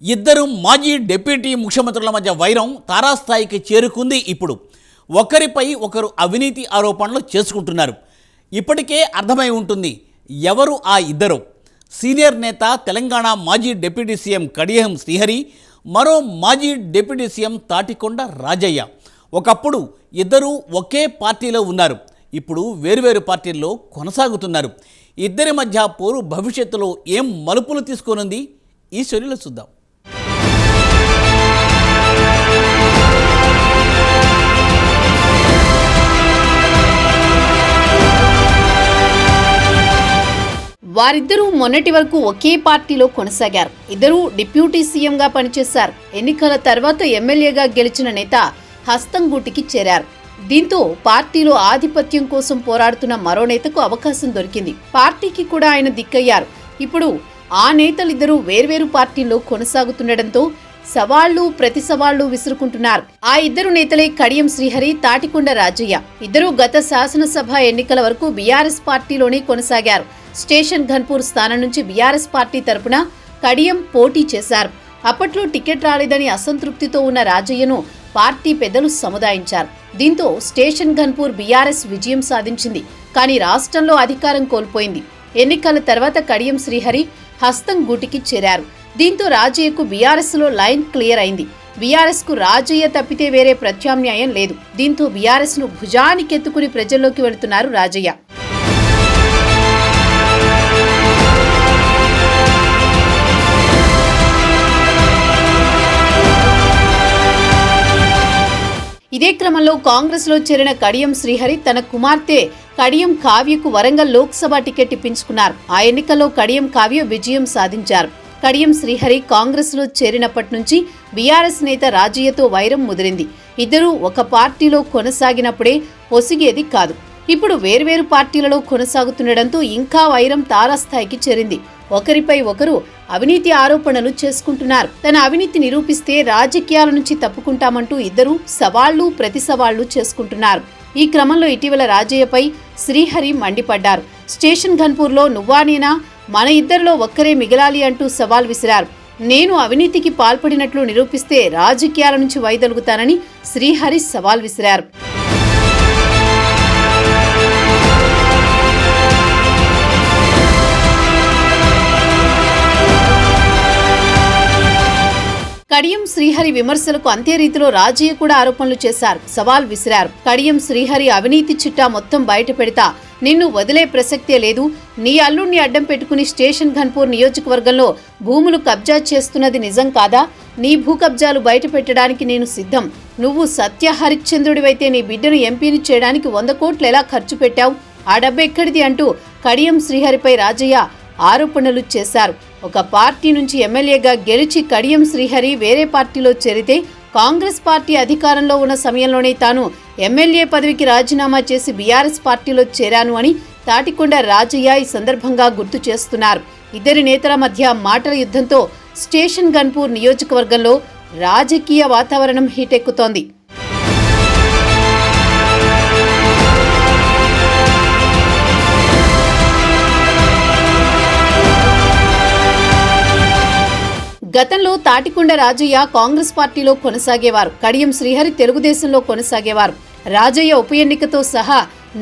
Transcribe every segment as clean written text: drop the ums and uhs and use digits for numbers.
ఇద్దరు మాజీ డిప్యూటీ ముఖ్యమంత్రుల మధ్య వైరం తారాస్థాయికి చేరుకుంది. ఇప్పుడు ఒకరిపై ఒకరు అవినీతి ఆరోపణలు చేసుకుంటున్నారు. ఇప్పటికే అర్థమై ఉంటుంది ఎవరు ఆ ఇద్దరు. సీనియర్ నేత తెలంగాణ మాజీ డిప్యూటీ సీఎం కడియం శ్రీహరి, మరో మాజీ డిప్యూటీ సీఎం తాటికొండ రాజయ్య. ఒకప్పుడు ఇద్దరూ ఒకే పార్టీలో ఉన్నారు, ఇప్పుడు వేరువేరు పార్టీల్లో కొనసాగుతున్నారు. ఇద్దరి మధ్య పోరు భవిష్యత్తులో ఏం మలుపులు తీసుకోనుంది ఈ స్టోరీలో చూద్దాం. వారిద్దరూ మొన్నటి వరకు ఒకే పార్టీలో కొనసాగారు. ఇద్దరూ డిప్యూటీ సీఎంగా పనిచేశారు. ఎన్నికల తర్వాత ఎమ్మెల్యేగా గెలిచిన నేత హస్తంగూటికి చేరారు. దీంతో పార్టీలో ఆధిపత్యం కోసం పోరాడుతున్న మరో నేతకు అవకాశం దొరికింది. పార్టీకి కూడా ఆయన దిక్కయ్యారు. ఇప్పుడు ఆ నేతలిద్దరూ వేర్వేరు పార్టీల్లో కొనసాగుతుండటంతో సవాళ్లు ప్రతి సవాళ్లు విసురుకుంటున్నారు. ఆ ఇద్దరు నేతలే కడియం శ్రీహరి, తాటికొండ రాజయ్య. ఇద్దరూ గత శాసనసభ ఎన్నికల వరకు బీఆర్ఎస్ పార్టీలోనే కొనసాగారు. స్టేషన్ ఘన్పూర్ స్థానం నుంచి బీఆర్ఎస్ పార్టీ తరపున కడియం పోటీ చేశారు. అప్పట్లో టికెట్ రాలేదని అసంతృప్తితో ఉన్న రాజయ్యను పార్టీ పెద్దలు సముదాయించారు. దీంతో స్టేషన్ ఘన్పూర్ బీఆర్ఎస్ విజయం సాధించింది. కానీ రాష్ట్రంలో అధికారం కోల్పోయింది. ఎన్నికల తర్వాత కడియం శ్రీహరి హస్తంగూటికి చేరారు. దీంతో రాజయ్యకు బీఆర్ఎస్ లో లైన్ క్లియర్ అయింది. బీఆర్ఎస్ కు రాజయ్య తప్పితే వేరే ప్రత్యామ్నాయం లేదు. దీంతో బీఆర్ఎస్ ను భుజానికెత్తుకుని ప్రజల్లోకి వెళుతున్నారు రాజయ్య. ఇదే క్రమంలో కాంగ్రెస్ లో చేరిన కడియం శ్రీహరి తన కుమార్తె కడియం కావ్యకు వరంగల్ లోక్సభ టికెట్ ఇప్పించుకున్నారు. ఆ ఎన్నికల్లో కడియం కావ్య విజయం సాధించారు. కడియం శ్రీహరి కాంగ్రెస్ లో చేరినప్పటి నుంచి బీఆర్ఎస్ నేత రాజయ్యతో వైరం ముదిరింది. ఇద్దరూ ఒక పార్టీలో కొనసాగినప్పుడే పొసిగేది కాదు. ఇప్పుడు వేర్వేరు పార్టీలలో కొనసాగుతుండటంతో ఇంకా వైరం తారాస్థాయికి చేరింది. ఒకరిపై ఒకరు అవినీతి ఆరోపణలు చేసుకుంటున్నారు. తన అవినీతి నిరూపిస్తే రాజకీయాల నుంచి తప్పుకుంటామంటూ ఇద్దరు సవాళ్లు ప్రతి సవాళ్లు చేసుకుంటున్నారు. ఈ క్రమంలో ఇటీవల రాజయ్యపై శ్రీహరి మండిపడ్డారు. స్టేషన్ ఘన్పూర్లో నువ్వా నేనా, మన ఇద్దరిలో ఒక్కరే మిగలాలి అంటూ సవాల్ విసిరారు. నేను అవినీతికి పాల్పడినట్లు నిరూపిస్తే రాజకీయాల నుంచి వైదొలుగుతానని శ్రీహరి సవాల్ విసిరారు. కడియం శ్రీహరి విమర్శలకు అంతే రీతిలో రాజయ్య కూడా ఆరోపణలు చేశారు, సవాల్ విసిరారు. కడియం శ్రీహరి అవినీతి చిట్టా మొత్తం బయట పెడతా, నిన్ను వదిలే ప్రసక్తే లేదు. నీ అల్లుడిని అడ్డం పెట్టుకుని స్టేషన్ ఘన్పూర్ నియోజకవర్గంలో భూములు కబ్జా చేస్తున్నది నిజం కాదా? నీ భూ కబ్జాలు బయట పెట్టడానికి నేను సిద్ధం. నువ్వు సత్య హరిశ్చంద్రుడివైతే నీ బిడ్డను ఎంపీని చేయడానికి 100 కోట్లు ఎలా ఖర్చు పెట్టావు? ఆ డబ్బెక్కడిది అంటూ కడియం శ్రీహరిపై రాజయ్య ఆరోపణలు చేశారు. ఒక పార్టీ నుంచి ఎమ్మెల్యేగా గెలిచి కడియం శ్రీహరి వేరే పార్టీలో చేరితే కాంగ్రెస్ పార్టీ అధికారంలో ఉన్న సమయంలోనే తాను ఎమ్మెల్యే పదవికి రాజీనామా చేసి బీఆర్ఎస్ పార్టీలో చేరాను అని తాటికొండ రాజయ్య ఈ సందర్భంగా గుర్తు చేస్తున్నారు. ఇద్దరి నేతల మధ్య మాటల యుద్ధంతో స్టేషన్ ఘన్పూర్ నియోజకవర్గంలో రాజకీయ వాతావరణం హీటెక్కుతోంది. గతంలో తాటికొండ రాజయ్య కాంగ్రెస్ పార్టీలో కొనసాగేవారు. కడియం శ్రీహరి తెలుగుదేశంలో కొనసాగేవారు. రాజయ్య ఉప ఎన్నికతో సహా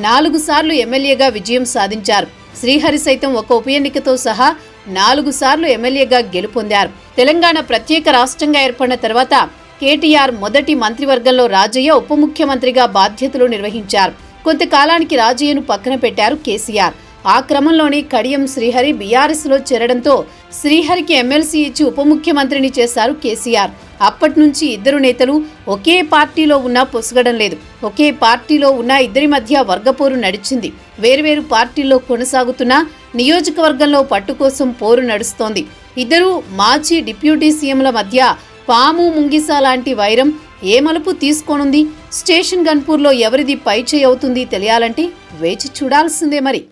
4 సార్లు ఎమ్మెల్యేగా విజయం సాధించారు. శ్రీహరి సైతం ఒక ఉప ఎన్నికతో సహా 4 సార్లు ఎమ్మెల్యేగా గెలుపొందారు. తెలంగాణ ప్రత్యేక రాష్ట్రంగా ఏర్పడిన తర్వాత కేటీఆర్ మొదటి మంత్రివర్గంలో రాజయ్య ఉప ముఖ్యమంత్రిగా బాధ్యతలు నిర్వహించారు. కొంతకాలానికి రాజయ్యను పక్కన పెట్టారు కేసీఆర్. ఆ క్రమంలోనే కడియం శ్రీహరి బీఆర్ఎస్ లో చేరడంతో శ్రీహరికి ఎమ్మెల్సీ ఇచ్చి ఉప ముఖ్యమంత్రిని చేశారు కేసీఆర్. అప్పటి నుంచి ఇద్దరు నేతలు ఒకే పార్టీలో ఉన్నా పొసగడం లేదు. ఒకే పార్టీలో ఉన్న ఇద్దరి మధ్య వర్గపోరు నడిచింది. వేర్వేరు పార్టీల్లో కొనసాగుతున్న నియోజకవర్గంలో పట్టు కోసం పోరు నడుస్తోంది. ఇద్దరు మాజీ డిప్యూటీ సీఎంల మధ్య పాము ముంగిస లాంటి వైరం ఏ మలుపు తీసుకోనుంది? స్టేషన్ ఘన్పూర్లో ఎవరిది పైచేయి అవుతుంది తెలియాలంటే వేచి చూడాల్సిందే మరి.